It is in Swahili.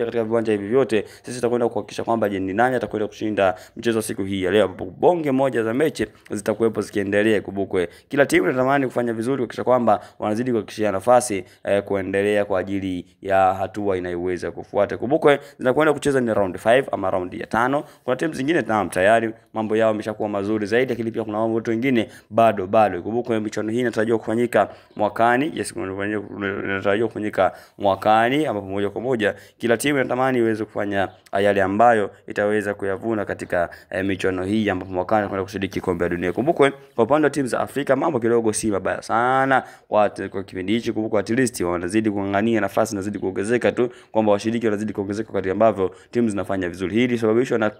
katika viwanja hivi vyote, sisi tutakwenda kuhakikisha kwamba je, ni nani atakwenda kushinda mchezo siku hii ya leo. Bonge moja za mechi zitakuwepo zikiendelea. Kumbukwe kila timu inatamani kufanya vizuri kuhakikisha kwamba wanazidi kuhakikishia nafasi kuendelea kwa ajili ya hatua inayoweza kufuata. Kumbukwe zinakwenda kucheza ni round 5 ama round ya 5. Kuna timu zingine tayari mambo yao yameshakuwa mazuri zaidi, lakini pia kuna mambo wengine bado. Kumbukwe michuano hii inatarajiwa kufanyika mwakani. Yes, inatarajiwa kufanyika mwakani, ambapo moja kwa moja kila timu inatamani iweze kufanya yale ambayo itaweza kuyavuna katika michuano hii, ambapo mwakani kwenda kushiriki kombe la dunia. Kumbukwe kwa upande wa timu za Afrika mambo kidogo si mabaya sana kwa kipindi hichi. Kumbukwe at least wanazidi kung'ang'ania nafasi, nazidi kuongezeka tu, kwamba washiriki wanazidi kuongezeka wakati ambavyo timu zinafanya vizuri. Hili sababishwa na